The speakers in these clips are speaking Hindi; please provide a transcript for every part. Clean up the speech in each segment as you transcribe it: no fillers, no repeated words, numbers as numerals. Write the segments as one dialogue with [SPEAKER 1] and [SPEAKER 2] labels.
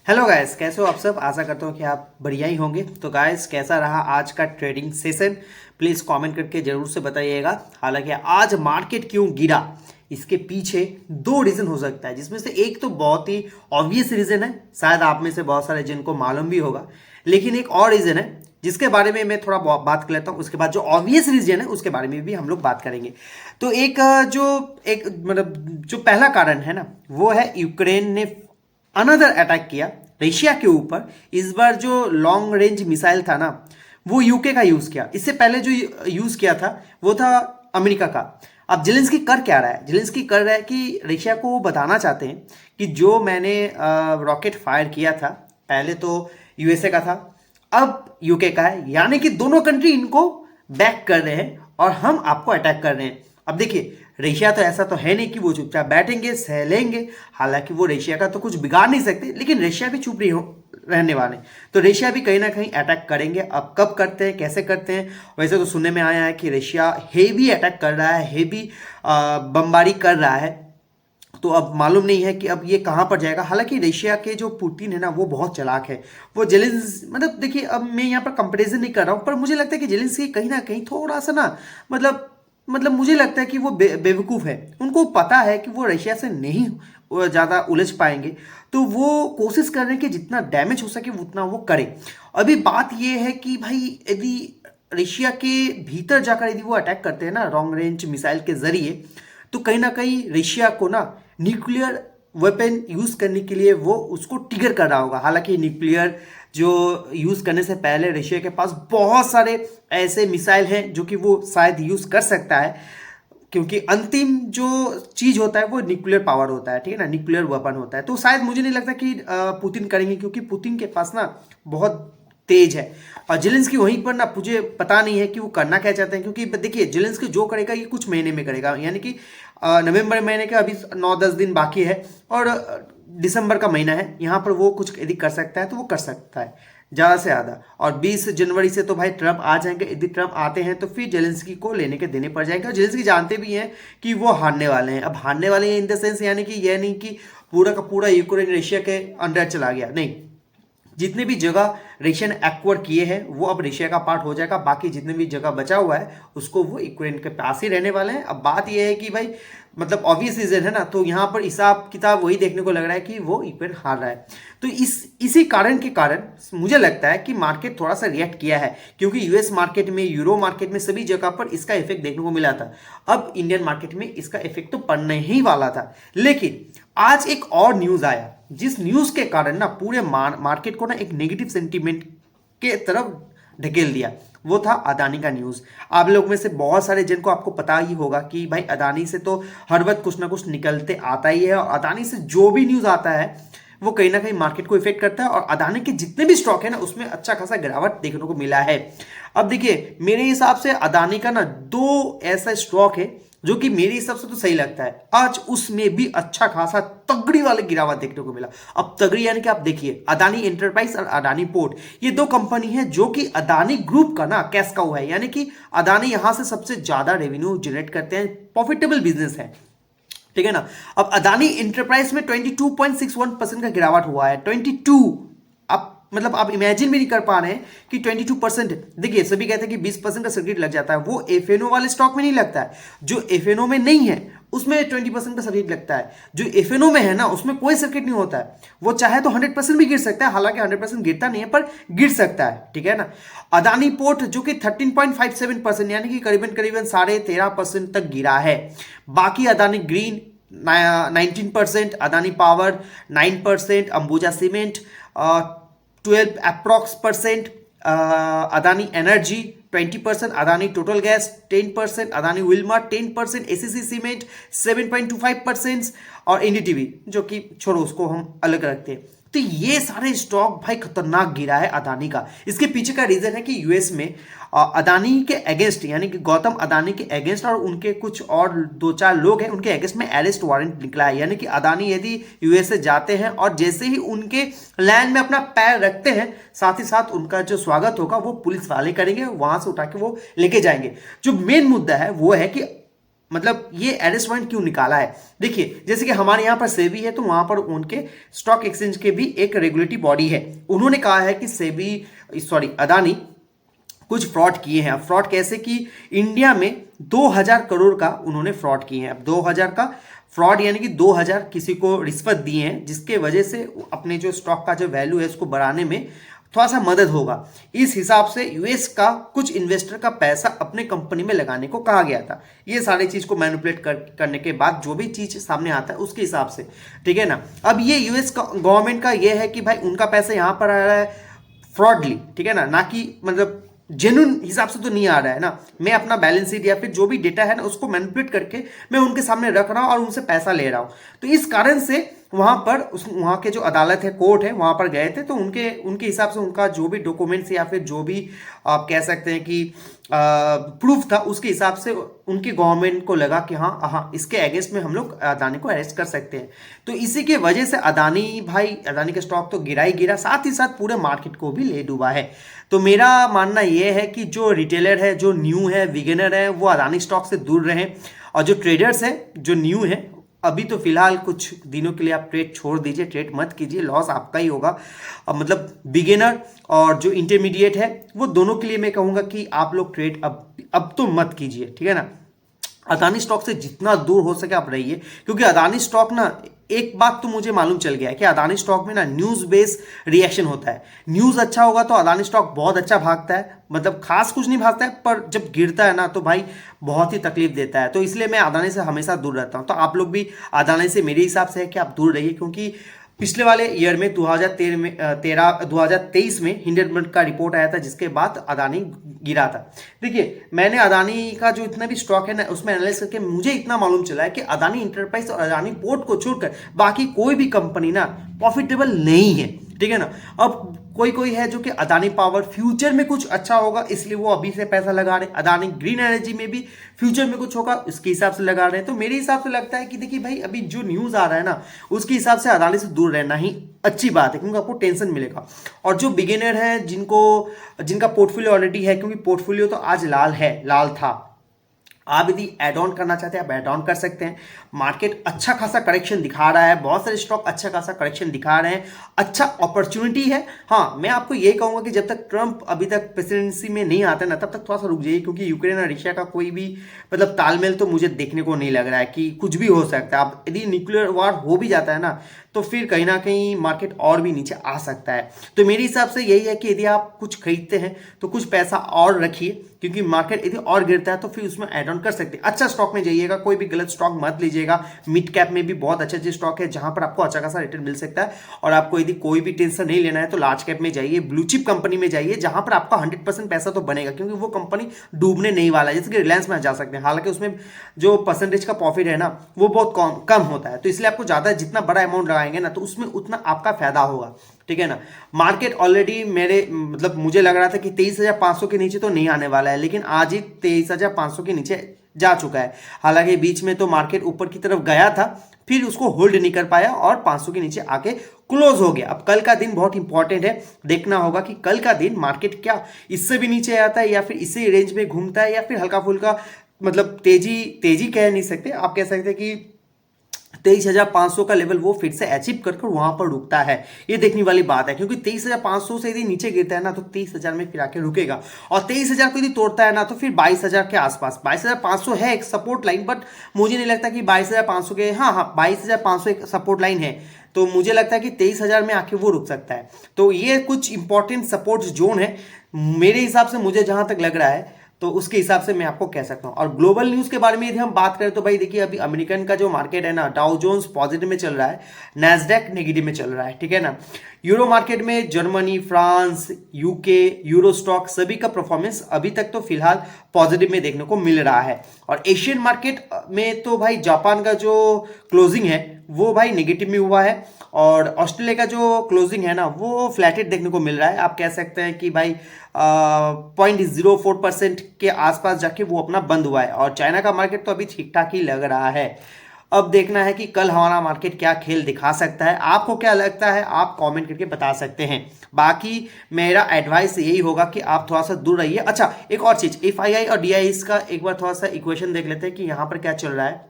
[SPEAKER 1] हेलो गाइस, कैसे हो आप सब। आशा करता हूँ कि आप बढ़िया ही होंगे। तो गाइस, कैसा रहा आज का ट्रेडिंग सेशन, प्लीज़ कमेंट करके ज़रूर से बताइएगा। हालांकि आज मार्केट क्यों गिरा, इसके पीछे दो रीज़न हो सकता है, जिसमें से एक तो बहुत ही ऑब्वियस रीज़न है, शायद आप में से बहुत सारे जिनको मालूम भी होगा। लेकिन एक और रीज़न है जिसके बारे में मैं थोड़ा बात कर लेता हूँ। उसके बाद जो ऑब्वियस रीजन है उसके बारे में भी हम लोग बात करेंगे। तो एक मतलब जो पहला कारण है ना, वो है यूक्रेन ने अनदर अटैक किया रशिया के ऊपर। इस बार जो लॉन्ग रेंज मिसाइल था ना, वो यूके का यूज किया। इससे पहले जो यूज किया था वो था अमेरिका का। अब जेलेंस्की कर क्या रहा है, जेलेंस्की कर रहा है कि रशिया को वो बताना चाहते हैं कि जो मैंने रॉकेट फायर किया था, पहले तो यूएसए का था, अब यूके का है, यानी कि दोनों कंट्री इनको बैक कर रहे हैं और हम आपको अटैक कर रहे हैं। अब देखिए, रशिया तो ऐसा तो है नहीं कि वो चुपचाप बैठेंगे सह लेंगे। हालांकि वो रशिया का तो कुछ बिगाड़ नहीं सकते, लेकिन रशिया भी चुप नहीं हो रहने वाले। तो रशिया भी कहीं ना कहीं अटैक करेंगे। अब कब करते हैं, कैसे करते हैं, वैसे तो सुनने में आया है कि रशिया हेवी अटैक कर रहा है, हेवी बमबारी कर रहा है। तो अब मालूम नहीं है कि अब ये कहाँ पर जाएगा। हालांकि रशिया के जो पुतिन है ना, वो बहुत चालाक है। वो जेलेंस मतलब देखिए, अब मैं यहाँ पर कंपैरिजन नहीं कर रहा हूँ, पर मुझे लगता है कि जेलेंस्की कहीं ना कहीं थोड़ा सा ना मतलब मुझे लगता है कि वो बेवकूफ़ है। उनको पता है कि वो रशिया से नहीं ज़्यादा उलझ पाएंगे, तो वो कोशिश कर रहे हैं कि जितना डैमेज हो सके उतना वो करे। अभी बात ये है कि भाई, यदि रशिया के भीतर जाकर यदि वो अटैक करते हैं ना लॉन्ग रेंज मिसाइल के जरिए, तो कहीं ना कहीं रशिया को ना न्यूक्लियर वेपन यूज करने के लिए वो उसको ट्रिगर कर रहा होगा। हालांकि न्यूक्लियर जो यूज करने से पहले रशिया के पास बहुत सारे ऐसे मिसाइल हैं जो कि वो शायद यूज कर सकता है, क्योंकि अंतिम जो चीज होता है वो न्यूक्लियर पावर होता है, ठीक है ना, न्यूक्लियर वेपन होता है। तो शायद मुझे नहीं लगता कि पुतिन करेंगे, क्योंकि पुतिन के पास ना बहुत तेज है। और जेलेंस्की वहीं पर ना, मुझे पता नहीं है कि वो करना क्या चाहते हैं। क्योंकि देखिए, जेलेंस्की जो करेगा ये कुछ महीने में करेगा, यानी कि नवंबर महीने के अभी 9-10 दिन बाकी है, और दिसंबर का महीना है। यहाँ पर वो कुछ यदि कर सकता है तो वो कर सकता है ज़्यादा से ज़्यादा। और 20 जनवरी से तो भाई ट्रम्प आ जाएंगे। यदि ट्रम्प आते हैं तो फिर जेलेंस्की को लेने के देने पड़ जाएंगे। और जेलेंस्की जानते भी हैं कि वो हारने वाले हैं। अब हारने वाले हैं इन द सेंस, यानी कि यह नहीं कि पूरा का पूरा यूक्रेन रशिया के अंडर चला गया, नहीं। जितने भी जगह रशिया ने एक्वायर किए हैं वो अब रशिया का पार्ट हो जाएगा। बाकी जितने भी जगह बचा हुआ है उसको वो यूक्रेन के पास ही रहने वाले हैं। अब बात यह है कि भाई, मतलब ऑब्वियस रीजन है ना, तो यहाँ पर हिसाब किताब वही देखने को लग रहा है कि वो यूक्रेन हार रहा है। तो इसी कारण के कारण मुझे लगता है कि मार्केट थोड़ा सा रिएक्ट किया है, क्योंकि यूएस मार्केट में, यूरो मार्केट में, सभी जगह पर इसका इफेक्ट देखने को मिला था। अब इंडियन मार्केट में इसका इफेक्ट तो पड़ने ही वाला था। लेकिन आज एक और न्यूज आया, जिस न्यूज के कारण ना पूरे मार्केट को ना एक नेगेटिव सेंटीमेंट के तरफ ढकेल दिया। वो था अदानी का न्यूज। आप लोग में से बहुत सारे जिनको आपको पता ही होगा कि भाई, अदानी से तो हर वक्त कुछ ना कुछ निकलते आता ही है, और अदानी से जो भी न्यूज आता है वो कहीं ना कहीं मार्केट को इफेक्ट करता है। और अदानी के जितने भी स्टॉक है ना, उसमें अच्छा खासा गिरावट देखने को मिला है। अब देखिए, मेरे हिसाब से अदानी का ना दो ऐसा स्टॉक है जो कि मेरे हिसाब से तो सही लगता है। आज उसमें भी अच्छा खासा तगड़ी वाली गिरावट देखने को मिला। अब तगड़ी यानी कि आप देखिए, अदानी एंटरप्राइज और अदानी पोर्ट, ये दो कंपनी है जो कि अदानी ग्रुप का ना कैश काउ है, यानी कि अदानी यहां से सबसे ज्यादा रेवेन्यू जनरेट करते हैं, प्रॉफिटेबल बिजनेस है, ठीक है ना। अब अदानी इंटरप्राइज में 22.61% का गिरावट हुआ है। 22, आप मतलब आप इमेजिन भी नहीं कर पा रहे हैं कि 22%। देखिए, सभी कहते हैं कि 20% का सर्किट लग जाता है, वो एफएनओ वाले स्टॉक में नहीं लगता है। जो एफएनओ में नहीं है उसमें 20% का सर्किट लगता है। जो एफएनओ में है ना, उसमें कोई सर्किट नहीं होता है। वो चाहे तो 100% भी गिर सकता है, हालांकि 100% गिरता नहीं है, पर गिर सकता है, ठीक है ना। अदानी पोर्ट जो कि 13.57%, यानी कि करीबन करीबन 13.5% तक गिरा है। बाकी Adani green 19%, Adani power 9%, Ambuja cement 12 approx%, Adani energy 20%, Adani total gas 10%, Adani Wilma 10%, ACC cement 7.25%, और एनडीटीवी जो कि छोड़ो, उसको हम अलग रखते हैं। तो ये सारे स्टॉक भाई खतरनाक गिरा है अदानी का। इसके पीछे का रीजन है कि यूएस में अदानी के अगेंस्ट, यानी कि गौतम अदानी के अगेंस्ट और उनके कुछ और 2-4 लोग हैं, उनके अगेंस्ट में अरेस्ट वारंट निकला है। यानी कि अदानी यदि यूएस से जाते हैं और जैसे ही उनके लैंड में अपना पैर रखते हैं, साथ ही साथ उनका जो स्वागत होगा वो पुलिस वाले करेंगे, वहां से उठा के वो लेके जाएंगे। जो मेन मुद्दा है वो है कि मतलब ये अरेस्ट वारंट क्यों निकाला है? देखिए, जैसे कि हमारे यहाँ पर सेबी है, तो वहां पर उनके स्टॉक एक्सचेंज के भी एक रेगुलेटरी बॉडी है। उन्होंने कहा है कि अदानी कुछ फ्रॉड किए हैं। अब फ्रॉड कैसे की? इंडिया में 2000 करोड़ का उन्होंने फ्रॉड किए हैं। अब 2000 का फ्रॉड यानी कि 2000 किसी को रिश्वत दिए हैं, जिसके वजह से अपने जो स्टॉक का जो वैल्यू है उसको बढ़ाने में थोड़ा सा मदद होगा। इस हिसाब से यूएस का कुछ इन्वेस्टर का पैसा अपने कंपनी में लगाने को कहा गया था। ये सारी चीज को मैनिपुलेट करने के बाद जो भी चीज सामने आता है उसके हिसाब से, ठीक है ना। अब ये यूएस गवर्नमेंट का ये है कि भाई उनका पैसा यहां पर आ रहा है फ्रॉडली, ठीक है ना कि मतलब जेन्युइन हिसाब से तो नहीं आ रहा है ना। मैं अपना बैलेंस शीट या फिर जो भी डेटा है ना उसको मैनिपुलेट करके मैं उनके सामने रख रहा हूं और उनसे पैसा ले रहा हूं। तो इस कारण से वहां के जो अदालत है, कोर्ट है, वहां पर गए थे, तो उनके हिसाब से उनका जो भी डॉक्यूमेंट्स या फिर जो भी आप कह सकते हैं कि प्रूफ था, उसके हिसाब से उनकी गवर्नमेंट को लगा कि हाँ इसके अगेंस्ट में हम लोग अदानी को अरेस्ट कर सकते हैं। तो इसी के वजह से अदानी का स्टॉक तो गिरा ही गिरा, साथ ही साथ पूरे मार्केट को भी ले डूबा है। तो मेरा मानना यह है कि जो रिटेलर है, जो न्यू है, बिगिनर है, वो अदानी स्टॉक से दूर रहें, और जो ट्रेडर्स है, जो न्यू है, अभी तो फिलहाल कुछ दिनों के लिए आप ट्रेड छोड़ दीजिए, ट्रेड मत कीजिए, लॉस आपका ही होगा। मतलब बिगिनर और जो इंटरमीडिएट है वो दोनों के लिए मैं कहूंगा कि आप लोग ट्रेड अब तो मत कीजिए, ठीक है ना। अदानी स्टॉक से जितना दूर हो सके आप रहिए, क्योंकि अदानी स्टॉक ना, एक बात तो मुझे मालूम चल गया है कि अदानी स्टॉक में ना न्यूज बेस रिएक्शन होता है। न्यूज अच्छा होगा तो अदानी स्टॉक बहुत अच्छा भागता है, मतलब खास कुछ नहीं भागता है, पर जब गिरता है ना तो भाई बहुत ही तकलीफ देता है। तो इसलिए मैं अदानी से हमेशा दूर रहता हूं। तो आप लोग भी अदानी से मेरे हिसाब से है कि आप दूर रहिए, क्योंकि पिछले वाले ईयर में 2023 में हिंडनबर्ग का रिपोर्ट आया था, जिसके बाद अदानी गिरा था। देखिए, मैंने अदानी का जो इतना भी स्टॉक है ना उसमें एनालिसिस करके मुझे इतना मालूम चला है कि अदानी इंटरप्राइज और अदानी पोर्ट को छोड़कर बाकी कोई भी कंपनी ना प्रॉफिटेबल नहीं है, ठीक है ना। अब कोई है जो कि अदानी पावर फ्यूचर में कुछ अच्छा होगा इसलिए वो अभी से पैसा लगा रहे हैं, अदानी ग्रीन एनर्जी में भी फ्यूचर में कुछ होगा इसके हिसाब से लगा रहे हैं। तो मेरे हिसाब से लगता है कि देखिए भाई, अभी जो न्यूज आ रहा है ना उसके हिसाब से अदानी से दूर रहना ही अच्छी बात है, क्योंकि आपको टेंशन मिलेगा। और जो बिगिनर है, जिनका पोर्टफोलियो ऑलरेडी है, क्योंकि पोर्टफोलियो तो आज लाल था, आप यदि ऐड ऑन करना चाहते हैं आप ऐड ऑन कर सकते हैं। मार्केट अच्छा खासा करेक्शन दिखा रहा है, बहुत सारे स्टॉक अच्छा खासा करेक्शन दिखा रहे हैं, अच्छा अपॉर्चुनिटी है। हाँ, मैं आपको ये कहूंगा कि जब तक ट्रंप अभी तक प्रेसिडेंसी में नहीं आता ना तब तक थोड़ा सा रुक जाइए, क्योंकि यूक्रेन और रशिया का कोई भी मतलब तालमेल तो मुझे देखने को नहीं लग रहा है कि कुछ भी हो सकता है। अब यदि न्यूक्लियर वार हो भी जाता है ना तो फिर कहीं ना कहीं मार्केट और भी नीचे आ सकता है। तो मेरे हिसाब से यही है कि यदि आप कुछ खरीदते हैं तो कुछ पैसा और रखिए, क्योंकि मार्केट यदि और गिरता है तो फिर उसमें ऐड ऑन कर सकते हैं। अच्छा स्टॉक में जाइएगा, कोई भी गलत स्टॉक मत लीजिएगा। मिड कैप में भी बहुत अच्छे अच्छे स्टॉक है जहां पर आपको अच्छा खासा रिटर्न मिल सकता है। और आपको यदि कोई भी टेंशन नहीं लेना है तो लार्ज कैप में जाइए, ब्लू चिप कंपनी में जाइए, जहां पर आपका 100% पैसा तो बनेगा, क्योंकि वो कंपनी डूबने नहीं वाला है। जैसे कि रिलायंस में जा सकते हैं, हालांकि उसमें जो परसेंटेज का प्रॉफिट है ना वो बहुत कम होता है, तो इसलिए आपको ज्यादा जितना बड़ा अमाउंट लगाएंगे ना तो उसमें उतना आपका फायदा होगा, ठीक है ना। मार्केट ऑलरेडी मुझे लग रहा था कि 23,500 के नीचे तो नहीं आने वाला है, लेकिन आज ही 23,500 के नीचे जा चुका है। हालांकि बीच में तो मार्केट ऊपर की तरफ गया था, फिर उसको होल्ड नहीं कर पाया और 500 के नीचे आके क्लोज हो गया। अब कल का दिन बहुत इंपॉर्टेंट है, देखना होगा कि कल का दिन मार्केट क्या इससे भी नीचे आता है या फिर इसी रेंज में घूमता है, या फिर हल्का फुल्का मतलब तेजी कह नहीं सकते, आप कह सकते हैं कि 23,500 का लेवल वो फिर से अचीव कर वहां पर रुकता है। ये देखने वाली बात है, क्योंकि 23,500 से यदि नीचे गिरता है ना तो 23,000 में फिर आके रुकेगा, और 23,000 को यदि तोड़ता है ना तो फिर 22,000 के आसपास, 22,500 है एक सपोर्ट लाइन, बट मुझे नहीं लगता कि 22,500 के, हाँ 22,500 एक सपोर्ट लाइन है, तो मुझे लगता है कि 23,000 में आके वो रुक सकता है। तो ये कुछ इंपॉर्टेंट सपोर्ट जोन है मेरे हिसाब से, मुझे जहां तक लग रहा है, तो उसके हिसाब से मैं आपको कह सकता हूं। और ग्लोबल न्यूज के बारे में यदि हम बात करें तो भाई देखिए, अभी अमेरिकन का जो मार्केट है ना, डाउ जोन्स पॉजिटिव में चल रहा है, नैस्डैक नेगेटिव में चल रहा है, ठीक है ना। यूरो मार्केट में Germany, France, UK, euro stock सभी का परफॉर्मेंस अभी तक तो फिलहाल पॉजिटिव में देखने को मिल रहा है। और एशियन मार्केट में तो भाई जापान का जो क्लोजिंग है वो भाई नेगेटिव में हुआ है, और ऑस्ट्रेलिया का जो क्लोजिंग है ना वो फ्लैटेड देखने को मिल रहा है। आप कह सकते हैं कि भाई 0.04% के आसपास जाके वो अपना बंद हुआ है। और चाइना का मार्केट तो अभी ठीक ठाक ही लग रहा है। अब देखना है कि कल हमारा मार्केट क्या खेल दिखा सकता है। आपको क्या लगता है आप कमेंट करके बता सकते हैं। बाकी मेरा एडवाइस यही होगा कि आप थोड़ा सा दूर रहिए। अच्छा, एक और चीज, एफआईआई और डीआई का एक बार थोड़ा सा इक्वेशन देख लेते हैं कि यहां पर क्या चल रहा है।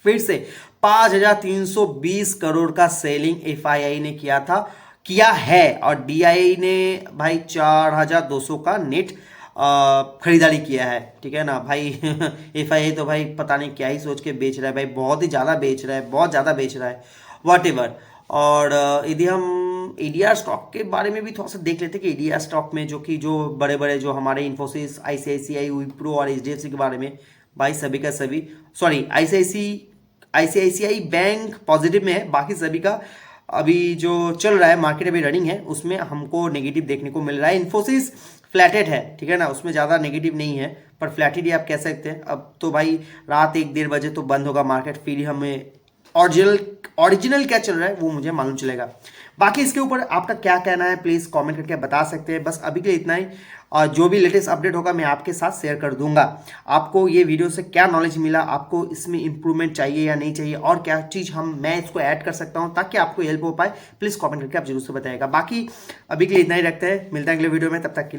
[SPEAKER 1] फिर से 5,320 करोड़ का सेलिंग एफआईआई ने किया है और डीआई ने भाई 4,200 का नेट खरीदारी किया है। ठीक है ना भाई। एफआईआई तो भाई पता नहीं क्या ही सोच के बेच रहा है भाई, बहुत ही ज़्यादा बेच रहा है, बहुत ज़्यादा बेच रहा है, वॉट एवर। और यदि हम एडीआर स्टॉक के बारे में भी थोड़ा सा देख लेते हैं कि एडीआर स्टॉक में जो बड़े बड़े जो हमारे इन्फोसिस, आईसीआईसीआई, विप्रो और एचडीएफसी के बारे में, भाई सभी का सभी, सॉरी आईसीआईसीआई बैंक पॉजिटिव में है, बाकी सभी का अभी जो चल रहा है मार्केट अभी रनिंग है उसमें हमको नेगेटिव देखने को मिल रहा है। इन्फोसिस फ्लैटेड है, ठीक है ना, उसमें ज़्यादा नेगेटिव नहीं है, पर फ्लैटेड ही आप कह सकते हैं। अब तो भाई रात 1-1:30 बजे तो बंद होगा मार्केट, फिर हमें ओरिजिनल क्या चल रहा है वो मुझे मालूम चलेगा। बाकी इसके ऊपर आपका क्या कहना है प्लीज़ कमेंट करके बता सकते हैं। बस अभी के लिए इतना ही, और जो भी लेटेस्ट अपडेट होगा मैं आपके साथ शेयर कर दूंगा। आपको ये वीडियो से क्या नॉलेज मिला, आपको इसमें इंप्रूवमेंट चाहिए या नहीं चाहिए, और क्या चीज़ मैं इसको ऐड कर सकता हूँ ताकि आपको हेल्प हो पाए, प्लीज़ कमेंट करके आप जरूर से बताइएगा। बाकी अभी के लिए इतना ही रखते हैं, मिलते हैं अगले वीडियो में, तब तक के लिए।